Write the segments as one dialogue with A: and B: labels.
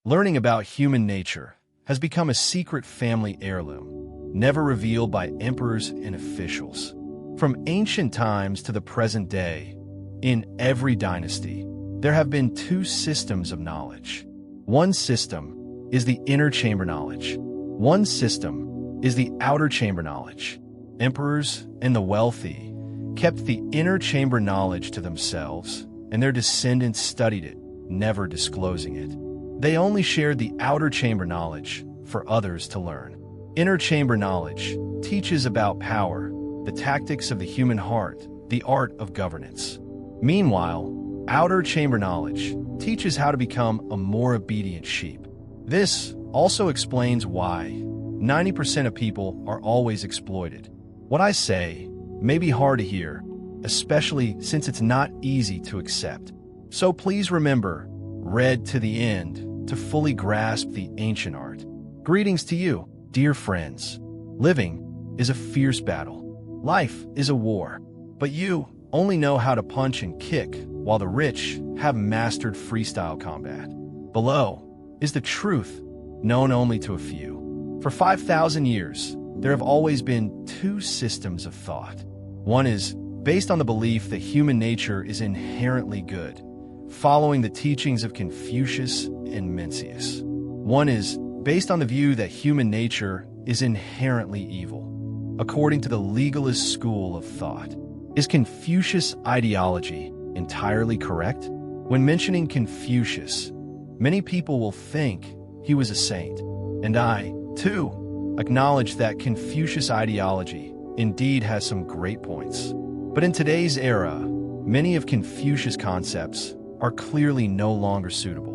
A: Learning about human nature has become a secret family heirloom, never revealed by emperors and officials. From ancient times to the present day, in every dynasty, there have been two systems of knowledge. One system is the inner chamber knowledge. One system is the outer chamber knowledge. Emperors and the wealthy kept the inner chamber knowledge to themselves, and their descendants studied it, never disclosing it. They only shared the outer chamber knowledge for others to learn. Inner chamber knowledge teaches about power, the tactics of the human heart, the art of governance. Meanwhile, outer chamber knowledge teaches how to become a more obedient sheep. This also explains why 90% of people are always exploited. What I say may be hard to hear, especially since it's not easy to accept. So please remember, read to the end to fully grasp the ancient art. Greetings to you, dear friends. Living is a fierce battle. Life is a war. But you only know how to punch and kick, while the rich have mastered freestyle combat. Below is the truth, known only to a few. For 5,000 years, there have always been two systems of thought. One is based on the belief that human nature is inherently good, following the teachings of Confucius and Mencius. One is based on the view that human nature is inherently evil, according to the legalist school of thought. Is Confucius' ideology entirely correct? When mentioning Confucius, many people will think he was a saint, and I, too, acknowledge that Confucius' ideology indeed has some great points. But in today's era, many of Confucius' concepts are clearly no longer suitable.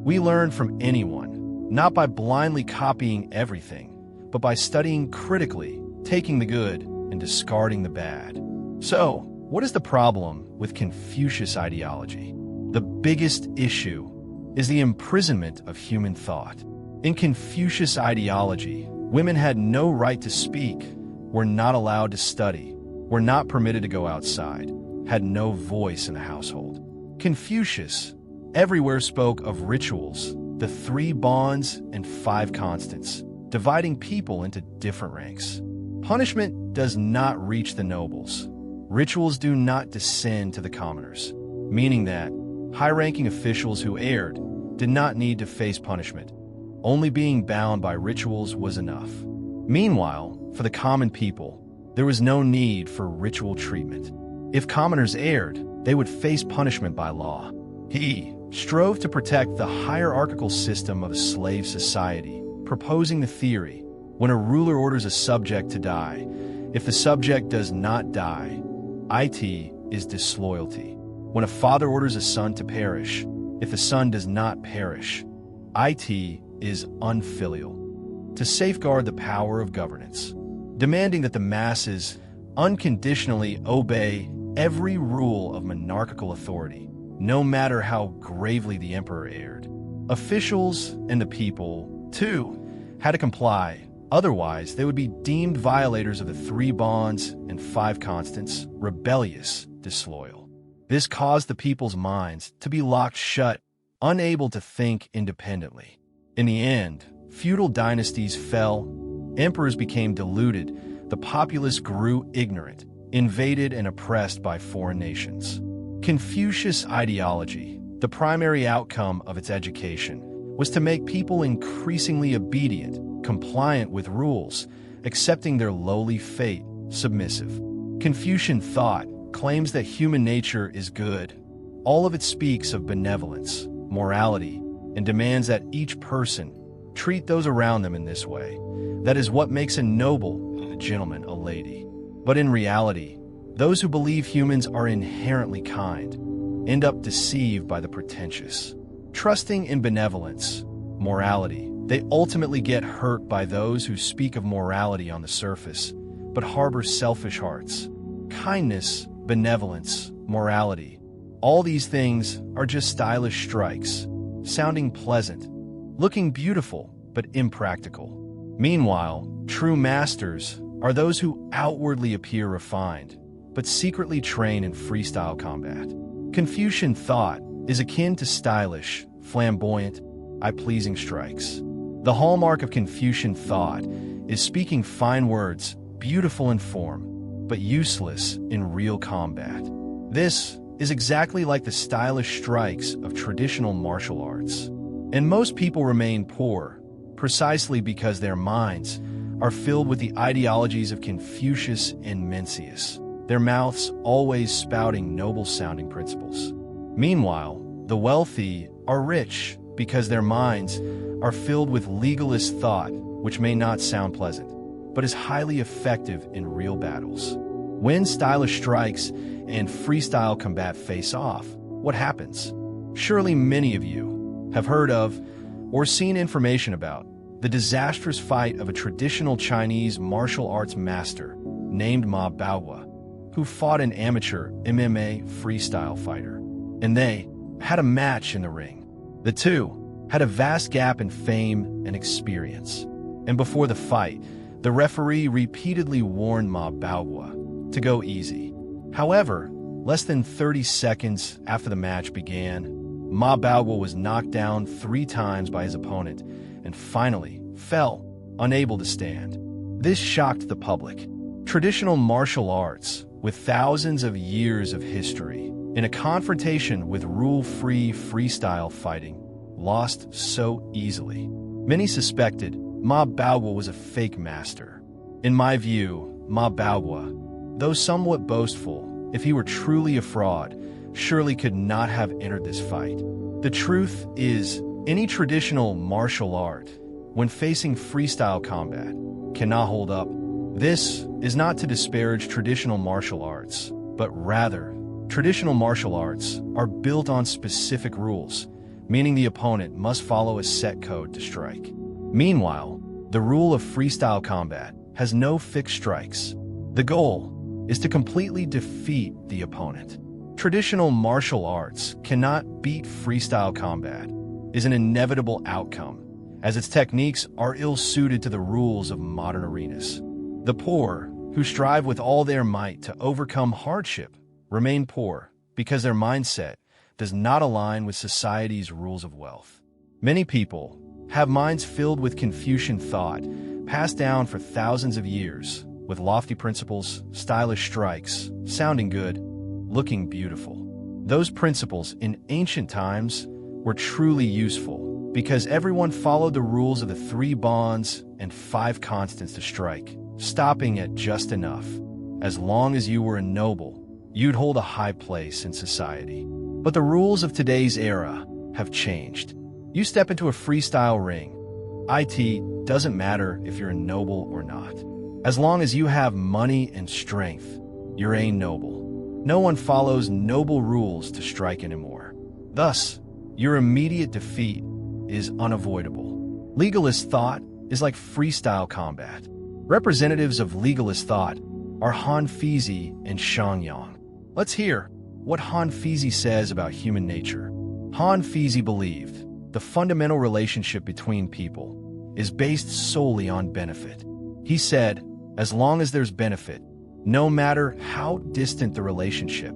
A: We learn from anyone, not by blindly copying everything, but by studying critically, taking the good and discarding the bad. So, what is the problem with Confucius ideology? The biggest issue is the imprisonment of human thought. In Confucius ideology, women had no right to speak, were not allowed to study, were not permitted to go outside, had no voice in the household. Confucius everywhere spoke of rituals, the 3 bonds and 5 constants, dividing people into different ranks. Punishment does not reach the nobles. Rituals do not descend to the commoners, meaning that high-ranking officials who erred did not need to face punishment. Only being bound by rituals was enough. Meanwhile, for the common people, there was no need for ritual treatment. If commoners erred, they would face punishment by law. He strove to protect the hierarchical system of a slave society, proposing the theory, when a ruler orders a subject to die, if the subject does not die, it is disloyalty. When a father orders a son to perish, if the son does not perish, it is unfilial. To safeguard the power of governance, demanding that the masses unconditionally obey every rule of monarchical authority, no matter how gravely the emperor erred. Officials and the people, too, had to comply. Otherwise, they would be deemed violators of the 3 bonds and 5 constants, rebellious, disloyal. This caused the people's minds to be locked shut, unable to think independently. In the end, feudal dynasties fell, emperors became deluded, the populace grew ignorant, invaded and oppressed by foreign nations. Confucius ideology, the primary outcome of its education, was to make people increasingly obedient, compliant with rules, accepting their lowly fate, submissive. Confucian thought claims that human nature is good. All of it speaks of benevolence, morality, and demands that each person treat those around them in this way. That is what makes a noble, a gentleman, a lady. But in reality, those who believe humans are inherently kind end up deceived by the pretentious. Trusting in benevolence, morality, they ultimately get hurt by those who speak of morality on the surface, but harbor selfish hearts. Kindness, benevolence, morality, all these things are just stylish strikes, sounding pleasant, looking beautiful, but impractical. Meanwhile, true masters are those who outwardly appear refined, but secretly train in freestyle combat. Confucian thought is akin to stylish, flamboyant, eye-pleasing strikes. The hallmark of Confucian thought is speaking fine words, beautiful in form, but useless in real combat. This is exactly like the stylish strikes of traditional martial arts. And most people remain poor precisely because their minds are filled with the ideologies of Confucius and Mencius, their mouths always spouting noble-sounding principles. Meanwhile, the wealthy are rich because their minds are filled with legalist thought, which may not sound pleasant, but is highly effective in real battles. When stylish strikes and freestyle combat face off, what happens? Surely many of you have heard of or seen information about the disastrous fight of a traditional Chinese martial arts master named Ma Baohua, who fought an amateur MMA freestyle fighter. And they had a match in the ring. The two had a vast gap in fame and experience. And before the fight, the referee repeatedly warned Ma Baohua to go easy. However, less than 30 seconds after the match began, Ma Baohua was knocked down 3 times by his opponent and finally fell, unable to stand. This shocked the public. Traditional martial arts, with thousands of years of history, in a confrontation with rule-free freestyle fighting, lost so easily. Many suspected Ma Baohua was a fake master. In my view, Ma Baohua, though somewhat boastful, if he were truly a fraud, surely could not have entered this fight. The truth is, any traditional martial art, when facing freestyle combat, cannot hold up. This is not to disparage traditional martial arts, but rather, traditional martial arts are built on specific rules, meaning the opponent must follow a set code to strike. Meanwhile, the rule of freestyle combat has no fixed strikes. The goal is to completely defeat the opponent. Traditional martial arts cannot beat freestyle combat is an inevitable outcome, as its techniques are ill-suited to the rules of modern arenas. The poor, who strive with all their might to overcome hardship, remain poor because their mindset does not align with society's rules of wealth. Many people have minds filled with Confucian thought, passed down for thousands of years, with lofty principles, stylish strikes, sounding good, looking beautiful. Those principles in ancient times were truly useful because everyone followed the rules of the 3 bonds and 5 constants to strike, stopping at just enough. As long as you were a noble, you'd hold a high place in society. But the rules of today's era have changed. You step into a freestyle ring. It doesn't matter if you're a noble or not. As long as you have money and strength, you're a noble. No one follows noble rules to strike anymore. Thus, your immediate defeat is unavoidable. Legalist thought is like freestyle combat. Representatives of legalist thought are Han Fizi and Shang Yang. Let's hear what Han Fizi says about human nature. Han Fizi believed the fundamental relationship between people is based solely on benefit. He said, as long as there's benefit, no matter how distant the relationship,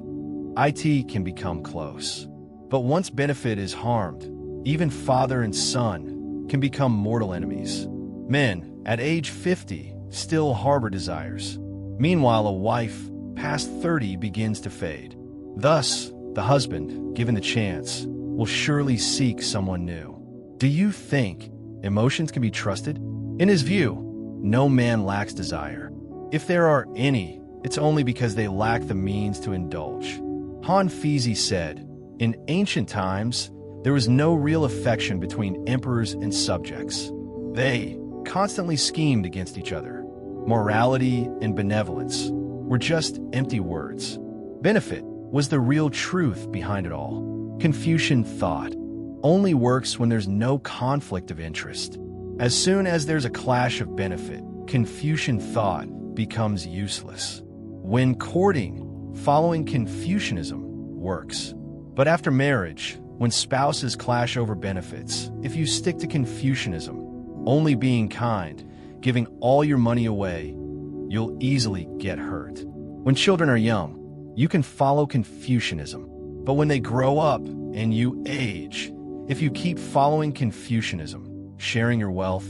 A: it can become close. But once benefit is harmed, even father and son can become mortal enemies. Men, at age 50, still harbor desires. Meanwhile, a wife past 30 begins to fade. Thus, the husband, given the chance, will surely seek someone new. Do you think emotions can be trusted? In his view, no man lacks desire. If there are any, it's only because they lack the means to indulge. Han Fizi said, in ancient times, there was no real affection between emperors and subjects. They constantly schemed against each other. Morality and benevolence were just empty words. Benefit was the real truth behind it all. Confucian thought only works when there's no conflict of interest. As soon as there's a clash of benefit, Confucian thought becomes useless. When courting, following Confucianism works. But after marriage, when spouses clash over benefits, if you stick to Confucianism, only being kind, giving all your money away, you'll easily get hurt. When children are young, you can follow Confucianism. But when they grow up and you age, If you keep following Confucianism, sharing your wealth,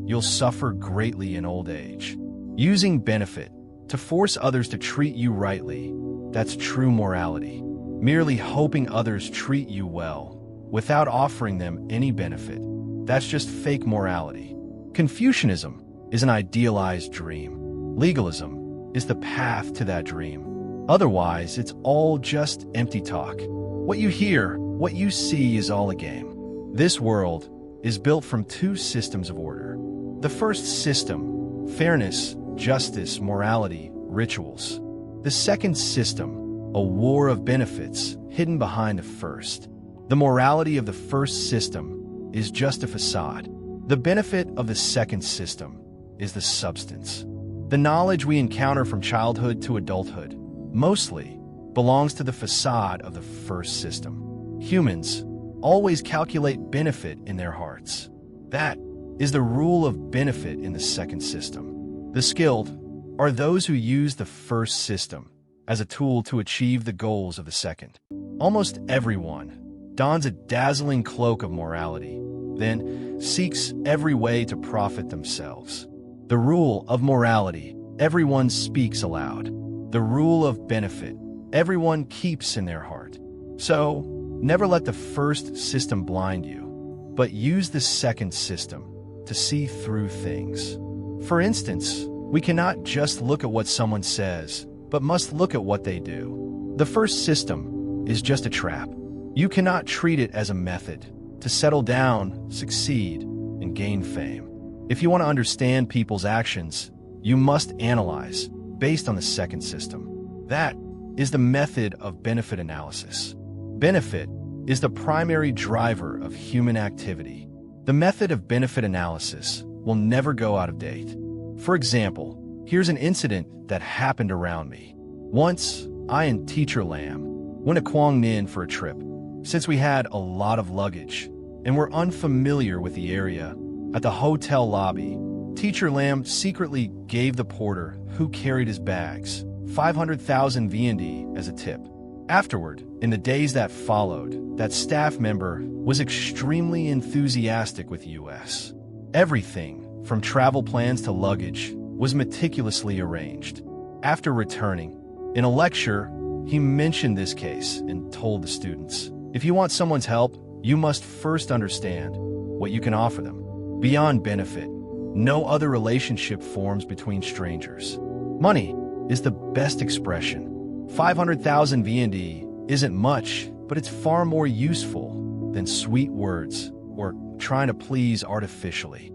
A: you'll suffer greatly in old age. Using benefit to force others to treat you rightly, that's true morality. Merely hoping others treat you well, without offering them any benefit, that's just fake morality. Confucianism is an idealized dream. Legalism is the path to that dream. Otherwise, it's all just empty talk. What you hear, what you see is all a game. This world is built from two systems of order. The first system, fairness, justice, morality, rituals. The second system, a war of benefits hidden behind the first. The morality of the first system is just a facade. The benefit of the second system is the substance. The knowledge we encounter from childhood to adulthood mostly belongs to the facade of the first system. Humans always calculate benefit in their hearts. That is the rule of benefit in the second system. The skilled are those who use the first system as a tool to achieve the goals of the second. Almost everyone dons a dazzling cloak of morality, then seeks every way to profit themselves. The rule of morality, everyone speaks aloud. The rule of benefit, everyone keeps in their heart. So, never let the first system blind you, but use the second system to see through things. For instance, we cannot just look at what someone says, but must look at what they do. The first system is just a trap. You cannot treat it as a method to settle down, succeed, and gain fame. If you want to understand people's actions, you must analyze based on the second system. That is the method of benefit analysis. Benefit is the primary driver of human activity. The method of benefit analysis will never go out of date. For example, here's an incident that happened around me. Once, I and Teacher Lam went to Quang Ninh for a trip. Since we had a lot of luggage and were unfamiliar with the area, at the hotel lobby, Teacher Lam secretly gave the porter who carried his bags 500,000 VND as a tip. Afterward, in the days that followed, that staff member was extremely enthusiastic with US. Everything, from travel plans to luggage, was meticulously arranged. After returning, in a lecture, he mentioned this case and told the students, if you want someone's help, you must first understand what you can offer them. Beyond benefit, no other relationship forms between strangers. Money is the best expression. 500,000 VND isn't much, but it's far more useful than sweet words or trying to please artificially.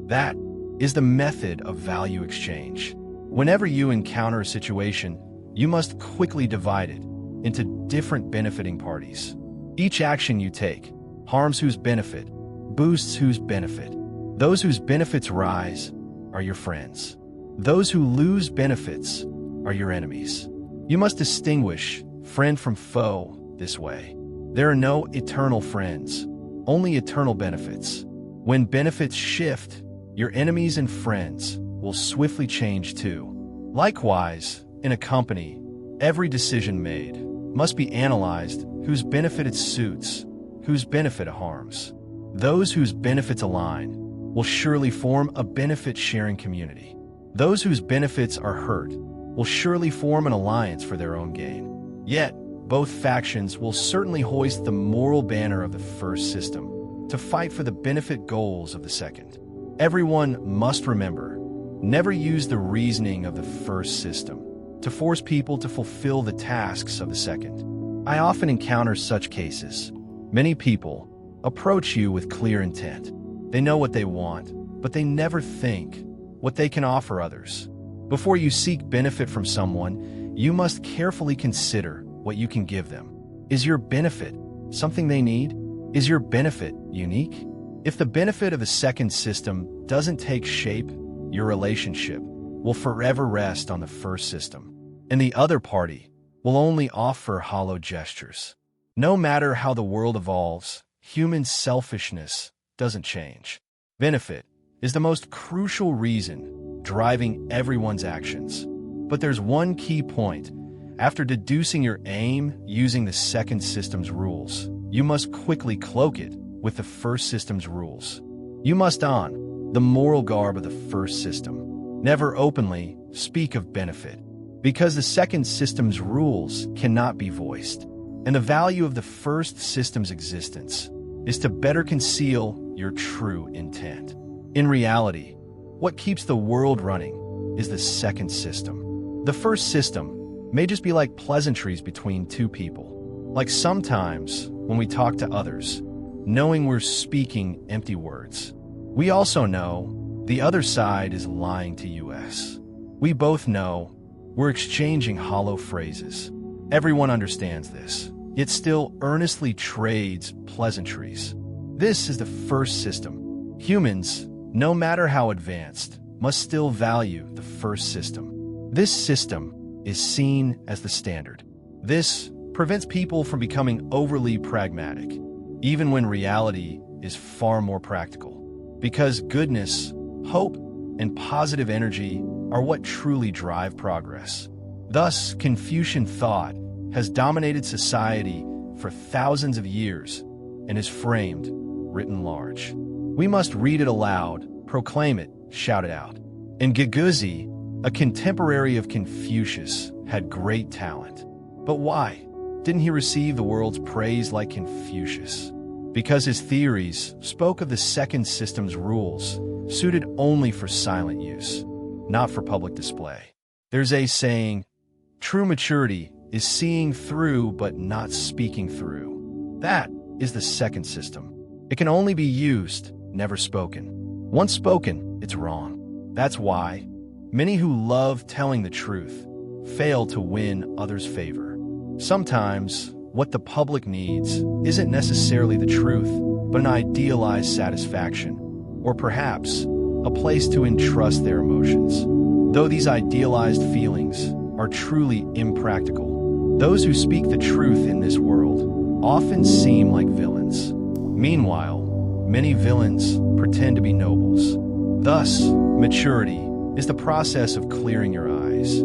A: That is the method of value exchange. Whenever you encounter a situation, you must quickly divide it into different benefiting parties. Each action you take harms whose benefit, boosts whose benefit. Those whose benefits rise are your friends. Those who lose benefits are your enemies. You must distinguish friend from foe this way. There are no eternal friends, only eternal benefits. When benefits shift, your enemies and friends will swiftly change too. Likewise, in a company, every decision made must be analyzed whose benefit it suits, whose benefit it harms. Those whose benefits align will surely form a benefit-sharing community. Those whose benefits are hurt will surely form an alliance for their own gain. Yet, both factions will certainly hoist the moral banner of the first system to fight for the benefit goals of the second. Everyone must remember, never use the reasoning of the first system to force people to fulfill the tasks of the second. I often encounter such cases. Many people approach you with clear intent. They know what they want, but they never think what they can offer others. Before you seek benefit from someone, you must carefully consider what you can give them. Is your benefit something they need? Is your benefit unique? If the benefit of the second system doesn't take shape, your relationship will forever rest on the first system, and the other party will only offer hollow gestures. No matter how the world evolves, human selfishness doesn't change. Benefit is the most crucial reason driving everyone's actions. But there's one key point. After deducing your aim using the second system's rules, you must quickly cloak it with the first system's rules. You must don the moral garb of the first system. Never openly speak of benefit, because the second system's rules cannot be voiced. And the value of the first system's existence is to better conceal your true intent. In reality, what keeps the world running is the second system. The first system may just be like pleasantries between two people. Like sometimes, when we talk to others, knowing we're speaking empty words. We also know the other side is lying to us. We both know we're exchanging hollow phrases. Everyone understands this, yet still earnestly trades pleasantries. This is the first system. Humans, no matter how advanced, must still value the first system. This system is seen as the standard. This prevents people from becoming overly pragmatic, even when reality is far more practical. Because goodness, hope, and positive energy are what truly drive progress. Thus, Confucian thought has dominated society for thousands of years and is framed, written large. We must read it aloud, proclaim it, shout it out. And Giguzi, a contemporary of Confucius, had great talent. But why didn't he receive the world's praise like Confucius? Because his theories spoke of the second system's rules, suited only for silent use, not for public display. There's a saying, true maturity is seeing through but not speaking through. That is the second system. It can only be used, never spoken. Once spoken, it's wrong. That's why many who love telling the truth fail to win others' favor. Sometimes, what the public needs isn't necessarily the truth, but an idealized satisfaction, or perhaps a place to entrust their emotions. Though these idealized feelings are truly impractical, those who speak the truth in this world often seem like villains. Meanwhile, many villains pretend to be nobles. Thus, maturity is the process of clearing your eyes,